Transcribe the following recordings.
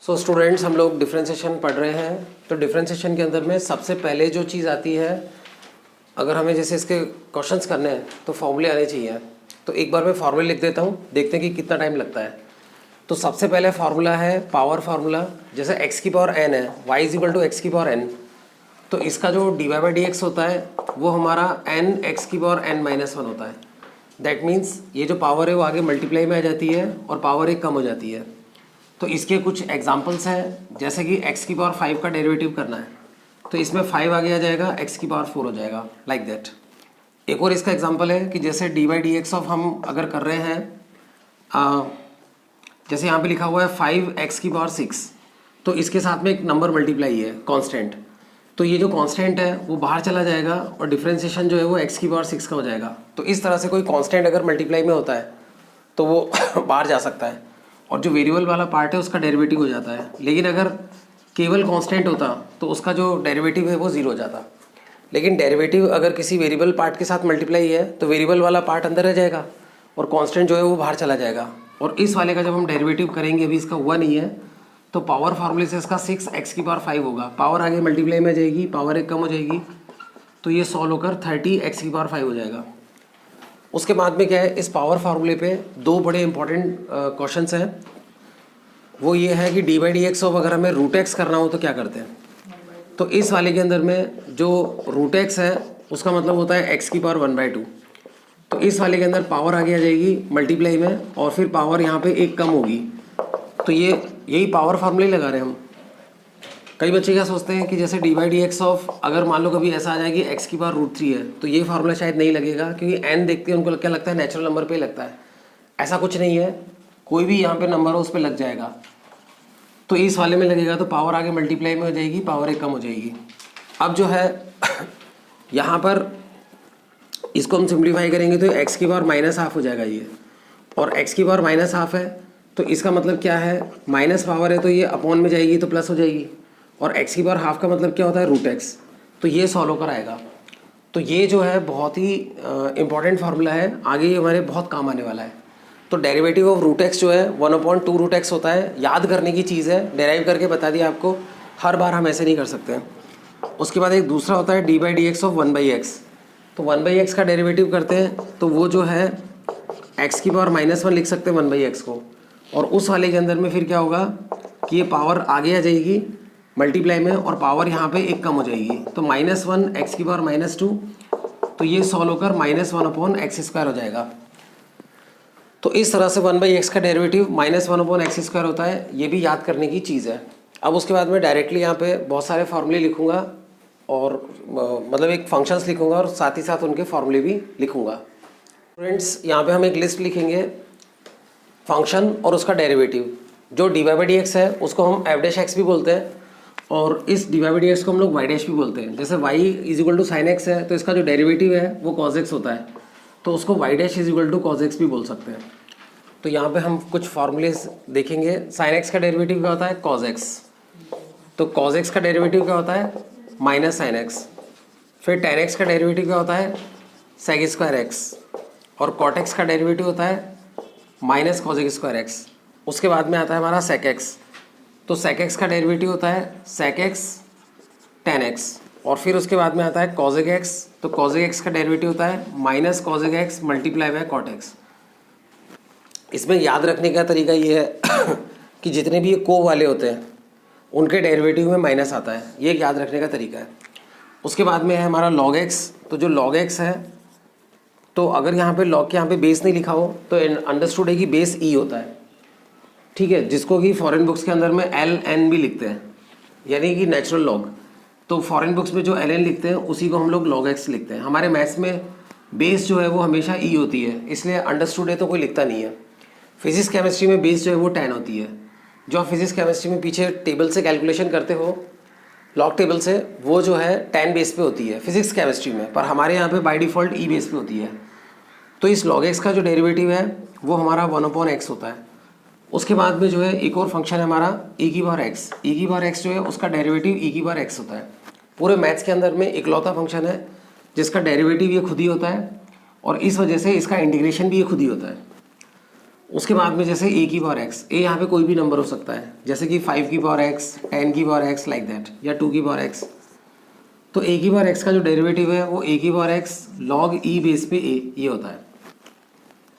So students हम लोग differentiation पढ़ रहे हैं। तो डिफ्रेंशिएशन के अंदर में सबसे पहले जो चीज़ आती है, अगर हमें जैसे इसके क्वेश्चंस करने हैं तो फॉर्मूले आने चाहिए। तो एक बार मैं फॉर्मूले लिख देता हूँ, देखते हैं कि कितना टाइम लगता है। तो सबसे पहले फार्मूला है पावर फार्मूला। जैसे x की पावर n है, y is equal to x की पावर n। तो इसका जो dy बाई डी एक्स होता है वो हमारा n x की पावर n माइनस वन होता है। दैट मीन्स ये जो पावर है वो आगे मल्टीप्लाई में आ जाती है और पावर एक कम हो जाती है। तो इसके कुछ एग्जांपल्स हैं, जैसे कि x की पावर 5 का डेरिवेटिव करना है तो इसमें 5 आगे आ जाएगा, x की पावर 4 हो जाएगा, लाइक दैट। एक और इसका एग्जांपल है कि जैसे D by D x of हम अगर कर रहे हैं, जैसे यहाँ पे लिखा हुआ है 5x की पावर 6, तो इसके साथ में एक नंबर मल्टीप्लाई है कांस्टेंट। तो ये जो कांस्टेंट है वो बाहर चला जाएगा और डिफरेंशिएशन जो है वो x की पावर 6 का हो जाएगा। तो इस तरह से कोई कांस्टेंट अगर मल्टीप्लाई में होता है तो वो बाहर जा सकता है और जो वेरिएबल वाला पार्ट है उसका डेरिवेटिव हो जाता है। लेकिन अगर केवल कांस्टेंट होता तो उसका जो डेरिवेटिव है वो ज़ीरो हो जाता। लेकिन डेरिवेटिव अगर किसी वेरिएबल पार्ट के साथ मल्टीप्लाई है तो वेरिएबल वाला पार्ट अंदर रह जाएगा और कांस्टेंट जो है वो बाहर चला जाएगा। और इस वाले का जब हम डेरिवेटिव करेंगे, अभी इसका हुआ नहीं है, तो पावर फार्मूले से इसका 6x की पावर 5 होगा। पावर आगे मल्टीप्लाई में आ जाएगी, पावर एक कम हो जाएगी, तो ये सॉल्व होकर 30x की पावर 5 हो जाएगा। उसके बाद में क्या है, इस पावर फार्मूले पे दो बड़े इंपॉर्टेंट क्वेश्चंस हैं। वो ये है कि D by D x of अगर हमें रूट एक्स करना हो तो क्या करते हैं। तो इस वाले के अंदर में जो रूट एक्स है उसका मतलब होता है x की पावर 1/2। तो इस वाले के अंदर पावर आगे आ जाएगी मल्टीप्लाई में और फिर पावर यहाँ पे एक कम होगी। तो ये यही पावर फार्मूले लगा रहे हैं हम। कई बच्चे क्या सोचते हैं कि जैसे D by D x of अगर मान लो कभी ऐसा आ जाए कि x की पावर √3 है तो ये फार्मूला शायद नहीं लगेगा, क्योंकि n देखते हैं उनको क्या लगता है, नेचुरल नंबर पे लगता है। ऐसा कुछ नहीं है, कोई भी यहाँ पे नंबर हो उस पर लग जाएगा। तो इस वाले में लगेगा तो पावर आगे मल्टीप्लाई में हो जाएगी, पावर एक कम हो जाएगी। अब जो है यहाँ पर इसको हम सिंप्लीफाई करेंगे तो x की पावर -½ हो जाएगा ये, और x की पावर -½ है तो इसका मतलब क्या है, माइनस पावर है तो ये अपॉन में जाएगी तो प्लस हो जाएगी, और x की पावर हाफ का मतलब क्या होता है, √x। तो ये सॉल्व होकर आएगा। तो ये जो है बहुत ही इंपॉर्टेंट फार्मूला है, आगे ये हमारे बहुत काम आने वाला है। तो डेरिवेटिव ऑफ √x जो है 1/2 √x होता है। याद करने की चीज़ है, डेराइव करके बता दिया आपको, हर बार हम ऐसे नहीं कर सकते हैं। उसके बाद एक दूसरा होता है D by D x of 1/x। तो 1/x का डेरिवेटिव करते हैं तो वो जो है x की पावर -1 लिख सकते हैं 1/x को, और उस वाले के अंदर में फिर क्या होगा कि ये पावर आगे आ जाएगी मल्टीप्लाई में और पावर यहाँ पे एक कम हो जाएगी। तो -1 x की पावर -2, तो ये सॉल्व होकर -1/x² हो जाएगा। तो इस तरह से 1/x का डेरिवेटिव -1/x² होता है, ये भी याद करने की चीज़ है। अब उसके बाद में डायरेक्टली यहाँ पे बहुत सारे फार्मूले लिखूँगा और मतलब एक फंक्शंस लिखूँगा और साथ ही साथ उनके फार्मूले भी लिखूँगा। फ्रेंड्स यहाँ पे हम एक लिस्ट लिखेंगे फंक्शन और उसका डेरिवेटिव। जो डी बाई डी एक्स है उसको हम f'(x) भी बोलते हैं, और इस डी बाई डी एक्स को हम लोग y' भी बोलते हैं। जैसे y is equal to sine X है तो इसका जो डेरिवेटिव है वो cos x होता है, तो उसको y' is equal to cos x भी बोल सकते हैं। तो यहाँ पे हम कुछ फार्मूलेज देखेंगे। साइन x का डेरिवेटिव क्या होता है, cos x। तो cos x का डेरिवेटिव क्या होता है, -sin x। फिर tan x का डेरिवेटिव क्या होता है, sec² x। और cot x का डेरिवेटिव होता है -cos² x। उसके बाद में आता है हमारा sec x। तो sec x का डेरिवेटिव होता है sec x tan x। और फिर उसके बाद में आता है cosec x। तो cosec x का डेरिवेटिव होता है -cosec x multiply by cot x। इसमें याद रखने का तरीका ये है कि जितने भी ये को वाले होते हैं उनके डेरिवेटिव में माइनस आता है, ये याद रखने का तरीका है। उसके बाद में है हमारा log x। तो जो log x है, तो अगर यहाँ पे log के यहाँ पे बेस नहीं लिखा हो तो अंडरस्टूड है कि बेस e होता है, ठीक है, जिसको कि फॉरेन बुक्स के अंदर में ln भी लिखते हैं, यानी कि नेचुरल लॉग। तो फॉरेन बुक्स में जो ln लिखते हैं उसी को हम लोग log x लिखते हैं। हमारे मैथ्स में बेस जो है वो हमेशा e होती है, इसलिए अंडरस्टूड है तो कोई लिखता नहीं है। फिजिक्स केमिस्ट्री में बेस जो है वो tan होती है। जो आप फिजिक्स केमिस्ट्री में पीछे टेबल से कैलकुलेशन करते हो, लॉग टेबल से, वो जो है tan बेस पे होती है फिजिक्स केमिस्ट्री में, पर हमारे यहाँ पे बाय डिफ़ॉल्ट e बेस पे होती है। तो इस log x का जो डेरिवेटिव है वो हमारा 1/x होता है। उसके बाद में जो है एक और फंक्शन है हमारा e की पावर x। e की पावर x जो है उसका डेरिवेटिव e की पावर x होता है। पूरे मैथ्स के अंदर में इकलौता फंक्शन है जिसका डेरिवेटिव ये खुद ही होता है, और इस वजह से इसका इंटीग्रेशन भी ये खुद ही होता है। उसके बाद में जैसे a की पावर x, a यहाँ पे कोई भी नंबर हो सकता है, जैसे कि 5 की पावर x, 10 की पावर x लाइक दैट, या 2 की पावर x। तो a की पावर x का जो डेरिवेटिव है वो a की power x log e base पे a ये होता है।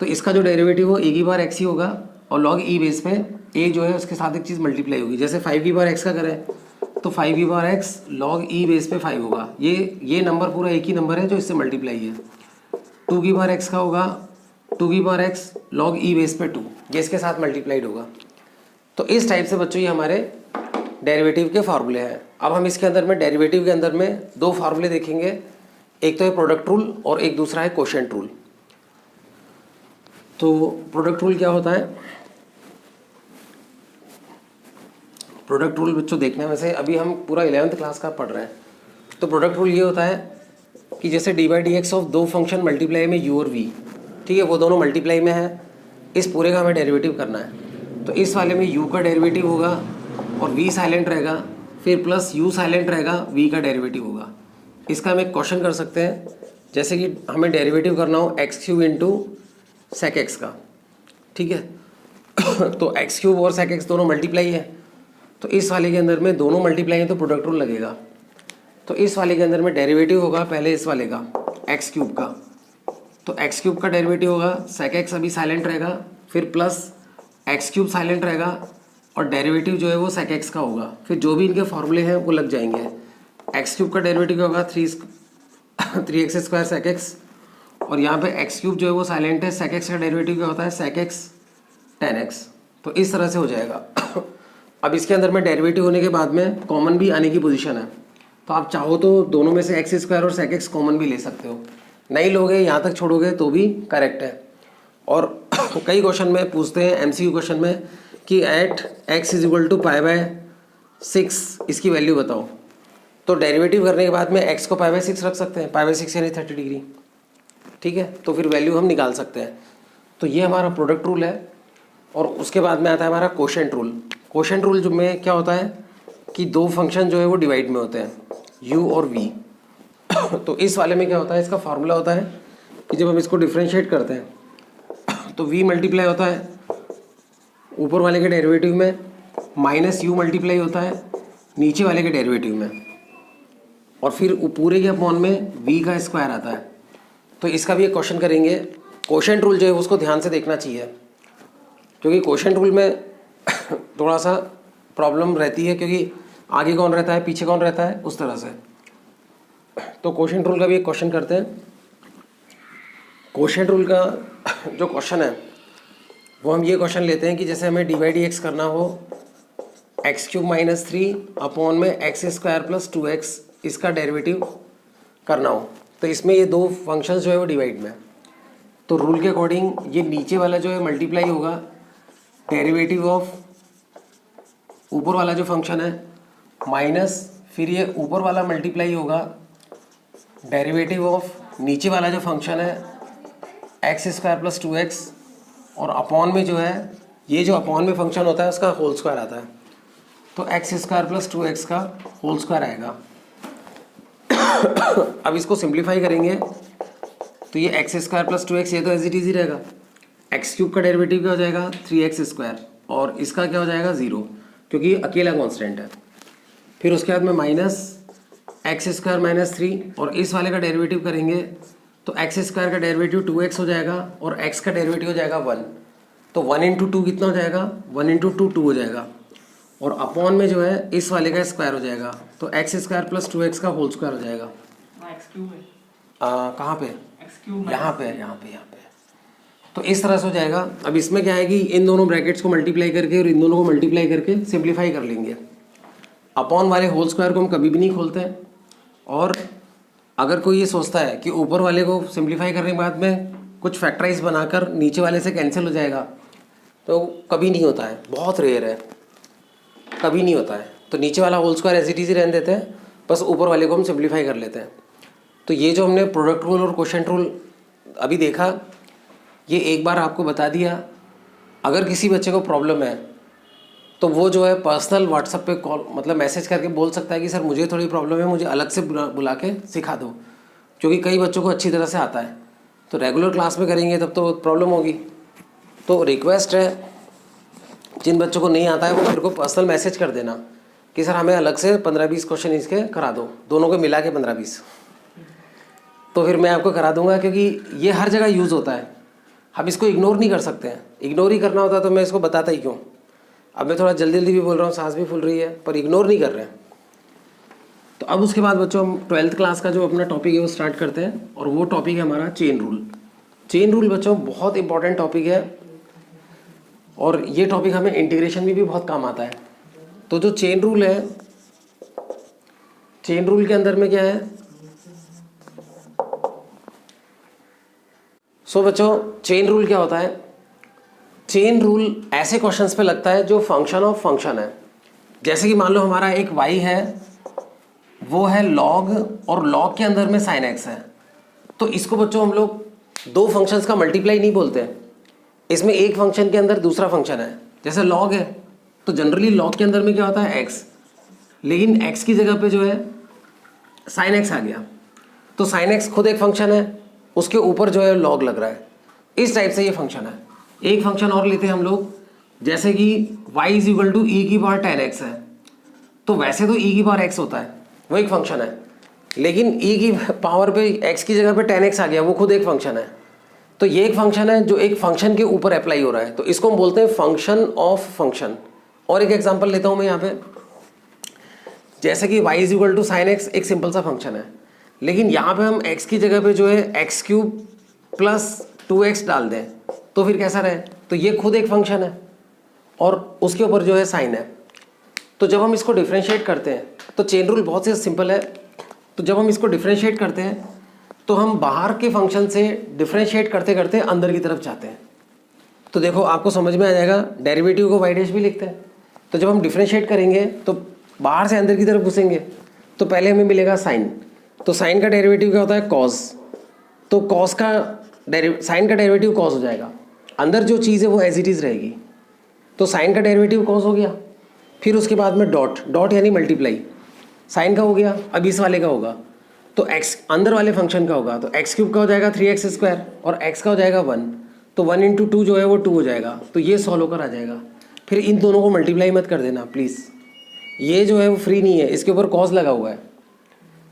तो इसका जो डेरिवेटिव वो a की पावर x ही होगा और log e बेस पे a जो है उसके साथ एक चीज़ मल्टीप्लाई होगी। जैसे 5 की पावर x का करें तो 5 की power x log e base पे 5 होगा। ये नंबर पूरा एक ही नंबर है जो इससे मल्टीप्लाई है। 2 की पावर x का होगा 2 की power x log e base पे 2, ये इसके साथ मल्टीप्लाइड होगा। तो इस टाइप से बच्चों ये हमारे डेरिवेटिव के फार्मूले हैं। अब हम इसके अंदर में डेरिवेटिव के अंदर में दो फार्मूले देखेंगे, एक तो है प्रोडक्ट रूल और एक दूसरा है कोशेंट रूल। तो प्रोडक्ट रूल क्या होता है? प्रोडक्ट रूल बच्चों देखने में से अभी हम पूरा 11th क्लास का पढ़ रहे हैं। तो प्रोडक्ट रूल ये होता है कि जैसे D by D x of दो फंक्शन मल्टीप्लाई में u और v, ठीक है, वो दोनों मल्टीप्लाई में है, इस पूरे का हमें डेरिवेटिव करना है। तो इस वाले में u का डेरिवेटिव होगा और v साइलेंट रहेगा, फिर प्लस u साइलेंट रहेगा, v का डेरिवेटिव होगा। इसका हम एक क्वेश्चन कर सकते हैं, जैसे कि हमें डेरिवेटिव करना हो X cube into sec X का, ठीक है। तो एक्स क्यूब और सेक एक्स दोनों मल्टीप्लाई है, तो इस वाले के अंदर में दोनों मल्टीप्लाई है तो प्रोडक्ट रूल लगेगा। तो इस वाले के अंदर में डेरिवेटिव होगा पहले इस वाले का एक्स क्यूब का, तो एक्स क्यूब का डेरिवेटिव होगा सेक एक्स अभी साइलेंट रहेगा, फिर प्लस एक्स क्यूब साइलेंट रहेगा और डेरिवेटिव जो है वो सेक एक्स का होगा। फिर जो भी इनके फॉर्मूले हैं वो लग जाएंगे। एक्स क्यूब का डेरिवेटिव होगा 3x स्क्वायर सेक एक्स, और यहाँ पे एक्स क्यूब जो है वो साइलेंट है, सेक एक्स का डेरिवेटिव क्या होता है सेक एक्स 10x। तो इस तरह से हो जाएगा। अब इसके अंदर में डेरिवेटिव होने के बाद में कॉमन भी आने की पोजीशन है, तो आप चाहो तो दोनों में से एक्स स्क्वायर और सेक एक्स कॉमन भी ले सकते हो, नहीं लोगे यहाँ तक छोड़ोगे तो भी करेक्ट है। और कई क्वेश्चन में पूछते हैं एमसीक्यू क्वेश्चन में कि at X is equal to pi by 6 इसकी वैल्यू बताओ। तो डेरिवेटिव करने के बाद में एक्स को पाई बाय 6 रख सकते हैं, पाई बाय 6 यानी 30 डिग्री, ठीक है, तो फिर वैल्यू हम निकाल सकते हैं। तो ये हमारा प्रोडक्ट रूल है। और उसके बाद में आता है हमारा कोशेंट रूल। कोशेंट रूल जो में क्या होता है कि दो फंक्शन जो है वो डिवाइड में होते हैं u और v। तो इस वाले में क्या होता है, इसका फार्मूला होता है कि जब हम इसको डिफ्रेंशिएट करते हैं तो v मल्टीप्लाई होता है ऊपर वाले के डेरिवेटिव में, माइनस u मल्टीप्लाई होता है नीचे वाले के डेरिवेटिव में, और फिर पूरे के अपॉन में v का स्क्वायर आता है। तो इसका भी एक क्वेश्चन करेंगे। कोशेंट रूल जो है उसको ध्यान से देखना चाहिए, क्योंकि कोशेंट रूल में थोड़ा सा प्रॉब्लम रहती है, क्योंकि आगे कौन रहता है पीछे कौन रहता है उस तरह से। तो कोशेंट रूल का भी एक क्वेश्चन करते हैं। कोशेंट रूल का जो क्वेश्चन है वो हम ये क्वेश्चन लेते हैं कि जैसे हमें डी बाई डी एक्स करना हो एक्स क्यूब माइनस 3 अपॉन में एक्स स्क्वायर प्लस 2x इसका डेरिवेटिव करना हो, तो इसमें ये दो फंक्शंस जो है वो डिवाइड में है। तो रूल के अकॉर्डिंग ये नीचे वाला जो है मल्टीप्लाई होगा डेरिवेटिव ऑफ ऊपर वाला जो फंक्शन है, माइनस फिर ये ऊपर वाला मल्टीप्लाई होगा डेरिवेटिव ऑफ नीचे वाला जो फंक्शन है एक्स स्क्वायर प्लस 2x, और अपॉन में जो है ये जो अपॉन में फंक्शन होता है उसका होल स्क्वायर आता है, तो एक्स स्क्वायर प्लस 2x का होल स्क्वायर आएगा। अब इसको सिंप्लीफाई करेंगे तो ये एक्स स्क्वायर प्लस 2x ये तो एज इट इज ही रहेगा, एक्स क्यूब का डेरिवेटिव क्या हो जाएगा 3x स्क्वायर, और इसका क्या हो जाएगा 0, क्योंकि अकेला कॉन्स्टेंट है। फिर उसके बाद में माइनस एक्स स्क्वायर माइनस 3, और इस वाले का डेरिवेटिव करेंगे तो एक्स स्क्वायर का डेरिवेटिव 2x हो जाएगा और x का डेरिवेटिव हो जाएगा 1, तो 1 इंटू 2 कितना हो जाएगा 1 इंटू 2 2 हो जाएगा, और अपॉन में जो है इस वाले का स्क्वायर हो जाएगा, तो एक्स स्क्वायर प्लस 2x का होल स्क्वायर हो जाएगा। कहाँ पे यहाँ पे। तो इस तरह से हो जाएगा। अब इसमें क्या है कि इन दोनों ब्रैकेट्स को मल्टीप्लाई करके और इन दोनों को मल्टीप्लाई करके सिंप्लीफाई कर लेंगे। अपॉन वाले होल स्क्वायर को हम कभी भी नहीं खोलते हैं, और अगर कोई ये सोचता है कि ऊपर वाले को सिंप्लीफाई करने के बाद में कुछ फैक्टराइज बनाकर नीचे वाले से कैंसिल हो जाएगा, तो कभी नहीं होता है, बहुत रेयर है, कभी नहीं होता है। तो नीचे वाला whole square as it is ही रहने देते हैं, बस ऊपर वाले को हम सिंप्लीफाई कर लेते हैं। तो ये जो हमने प्रोडक्ट रूल और कोशेंट रूल अभी देखा, ये एक बार आपको बता दिया। अगर किसी बच्चे को प्रॉब्लम है तो वो जो है पर्सनल व्हाट्सएप पे कॉल मतलब मैसेज करके बोल सकता है कि सर मुझे थोड़ी प्रॉब्लम है, मुझे अलग से बुला के सिखा दो, क्योंकि कई बच्चों को अच्छी तरह से आता है। तो रेगुलर क्लास में करेंगे तब तो प्रॉब्लम होगी। तो रिक्वेस्ट है, जिन बच्चों को नहीं आता है वो मेरे को पर्सनल मैसेज कर देना कि सर हमें अलग से 15-20 क्वेश्चन इसके करा दो, दोनों को मिला के 15-20, तो फिर मैं आपको करा दूंगा, क्योंकि ये हर जगह यूज़ होता है। हम इसको इग्नोर नहीं कर सकते हैं, इग्नोर ही करना होता तो मैं इसको बताता ही क्यों। अब मैं थोड़ा जल्दी जल्दी भी बोल रहा हूँ, सांस भी फूल रही है, पर इग्नोर नहीं कर रहे हैं। तो अब उसके बाद बच्चों हम 12th क्लास का जो अपना टॉपिक है वो स्टार्ट करते हैं, और वो टॉपिक है हमारा चेन रूल। चेन रूल बच्चों बहुत इंपॉर्टेंट टॉपिक है, और ये टॉपिक हमें इंटीग्रेशन में भी बहुत काम आता है। तो जो चेन रूल है, चेन रूल के अंदर में क्या है, सो बच्चों चेन रूल क्या होता है। चेन रूल ऐसे क्वेश्चंस पे लगता है जो फंक्शन ऑफ फंक्शन है। जैसे कि मान लो हमारा एक y है, वो है log, और log के अंदर में sin x है। तो इसको बच्चों हम लोग दो फंक्शंस का मल्टीप्लाई नहीं बोलते हैं, इसमें एक फंक्शन के अंदर दूसरा फंक्शन है। जैसे log है तो जनरली log के अंदर में क्या होता है, x, लेकिन x की जगह पे जो है sin x आ गया, तो sin x खुद एक फंक्शन है, उसके ऊपर जो है log लग रहा है। इस टाइप से ये फंक्शन है। एक फंक्शन और लेते हैं हम लोग, जैसे कि y इज इक्वल टू ई की पावर 10x है, तो वैसे तो e की पावर x होता है, वो एक फंक्शन है, लेकिन e की पावर पे x की जगह पे 10x आ गया, वो खुद एक फंक्शन है। तो ये एक फंक्शन है जो एक फंक्शन के ऊपर अप्लाई हो रहा है, तो इसको हम बोलते हैं फंक्शन ऑफ फंक्शन। और एक एग्जांपल लेता हूँ मैं यहाँ पे, जैसे कि y is equal to sine X, एक सिंपल सा फंक्शन है, लेकिन यहाँ पे हम x की जगह पे जो है एक्स क्यूब प्लस 2x डाल दें, तो फिर कैसा रहे, तो ये खुद एक फंक्शन है और उसके ऊपर जो है साइन है। तो जब हम इसको डिफ्रेंशिएट करते हैं, तो चेन रूल बहुत से सिंपल है। तो जब हम इसको डिफ्रेंशिएट करते हैं तो हम बाहर के फंक्शन से डिफ्रेंशिएट करते करते अंदर की तरफ जाते हैं। तो देखो आपको समझ में आ जाएगा, डेरिवेटिव को y डैश भी लिखते हैं। तो जब हम डिफ्रेंशिएट करेंगे तो बाहर से अंदर की तरफ घुसेंगे, तो पहले हमें मिलेगा साइन। तो साइन का डेरिवेटिव क्या होता है, कॉस। तो कॉस का साइन का डेरिवेटिव कॉस हो जाएगा, अंदर जो चीज़ है वो एज इट इज़ रहेगी। तो साइन का डेरिवेटिव कॉस हो गया, फिर उसके बाद में डॉट, डॉट यानी मल्टीप्लाई, साइन का हो गया, अब इस वाले का होगा, तो x अंदर वाले फंक्शन का होगा, तो x क्यूब का हो जाएगा 3x² और x का हो जाएगा 1, तो 1 इंटू 2 जो है वो 2 हो जाएगा। तो ये सॉल्व होकर आ जाएगा। फिर इन दोनों को मल्टीप्लाई मत कर देना प्लीज़, ये जो है वो फ्री नहीं है, इसके ऊपर कॉस लगा हुआ है।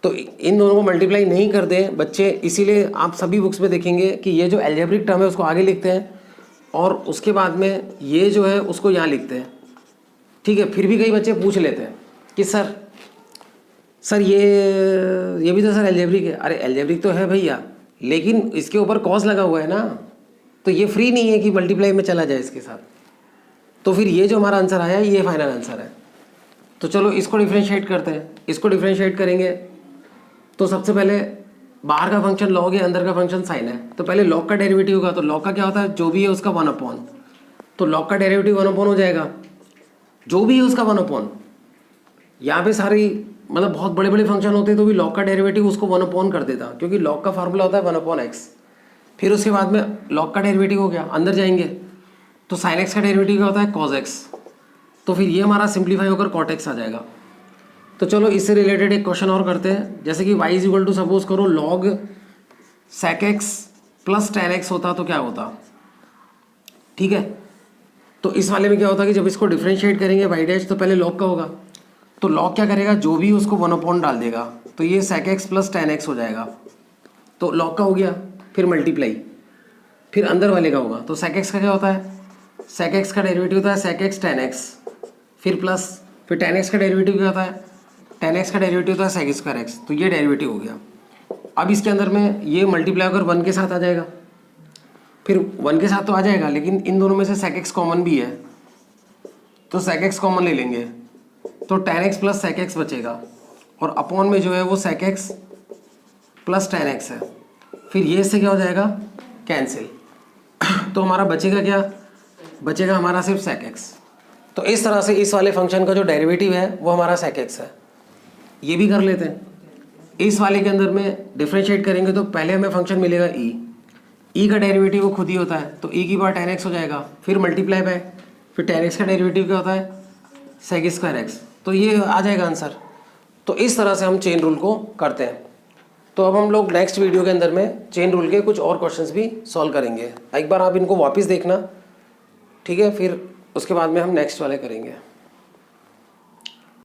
तो इन दोनों को मल्टीप्लाई नहीं कर दें बच्चे, इसीलिए आप सभी बुक्स में देखेंगे कि ये जो एल्जेब्रिक टर्म है उसको आगे लिखते हैं और उसके बाद में ये जो है उसको यहाँ लिखते हैं। ठीक है, फिर भी कई बच्चे पूछ लेते हैं कि सर ये भी तो सर एल्जेब्रिक है। अरे एल्जेब्रिक तो है भैया, लेकिन इसके ऊपर कॉस लगा हुआ है ना, तो ये फ्री नहीं है कि मल्टीप्लाई में चला जाए इसके साथ। तो फिर ये जो हमारा आंसर आया ये फाइनल आंसर है। तो चलो इसको डिफ्रेंशिएट करते हैं। इसको डिफ्रेंशिएट करेंगे तो सबसे पहले बाहर का फंक्शन लॉग है, अंदर का फंक्शन साइन है, तो पहले लॉग का डेरिवेटिव होगा। तो लॉग का क्या होता है, जो भी है उसका 1/, तो लॉग का डेरिवेटिव 1/, हो जाएगा, जो भी है उसका 1/। यहाँ पे सारी मतलब बहुत बड़े बड़े फंक्शन होते हैं तो भी लॉग का डेरिवेटिव उसको 1/, कर देता, क्योंकि लॉग का फार्मूला होता है 1/x। फिर उसके बाद में लॉग का डेरिवेटिव हो गया, अंदर जाएंगे तो साइन x का डेरिवेटिव क्या होता है, cos x। तो फिर ये हमारा सिंप्लीफाई होकर cot x आ जाएगा। तो चलो इससे रिलेटेड एक क्वेश्चन और करते हैं, जैसे कि y is equal to suppose करो log sec x plus tan x होता तो क्या होता। ठीक है, तो इस वाले में क्या होता कि जब इसको डिफ्रेंशिएट करेंगे y डैश, तो पहले log का होगा, तो log क्या करेगा, जो भी उसको 1/, डाल देगा, तो ये sec x plus tan x हो जाएगा। तो log का हो गया, फिर मल्टीप्लाई, फिर अंदर वाले का होगा, तो sec x का क्या होता है, sec x का डेरिवेटिव होता है sec x tan x, फिर प्लस, फिर tan x का डेरिवेटिव क्या होता है, tan x का डेरिवेटिव होता है sec² x। तो ये डेरिवेटिव हो गया। अब इसके अंदर में ये मल्टीप्लाई होकर 1 के साथ आ जाएगा, फिर 1 के साथ तो आ जाएगा, लेकिन इन दोनों में से sec x कॉमन भी है, तो sec x कॉमन ले लेंगे, तो tan x plus sec x बचेगा, और अपॉन में जो है वो sec x plus tan x है। फिर ये इससे क्या हो जाएगा, कैंसिल, तो हमारा बचेगा क्या, बचेगा हमारा सिर्फ sec x। तो इस तरह से इस वाले फंक्शन का जो डेरिवेटिव है वो हमारा sec x है। ये भी कर लेते हैं। इस वाले के अंदर में डिफ्रेंशिएट करेंगे तो पहले हमें फंक्शन मिलेगा e का डेरिवेटिव वो खुद ही होता है, तो e की पावर tan x हो जाएगा, फिर मल्टीप्लाई बाय, फिर tan x का डेरिवेटिव क्या होता है, sec² x। तो ये आ जाएगा आंसर। तो इस तरह से हम चेन रूल को करते हैं। तो अब हम लोग नेक्स्ट वीडियो के अंदर में चेन रूल के कुछ और क्वेश्चंस भी सॉल्व करेंगे। एक बार आप इनको वापस देखना ठीक है, फिर उसके बाद में हम नेक्स्ट वाले करेंगे।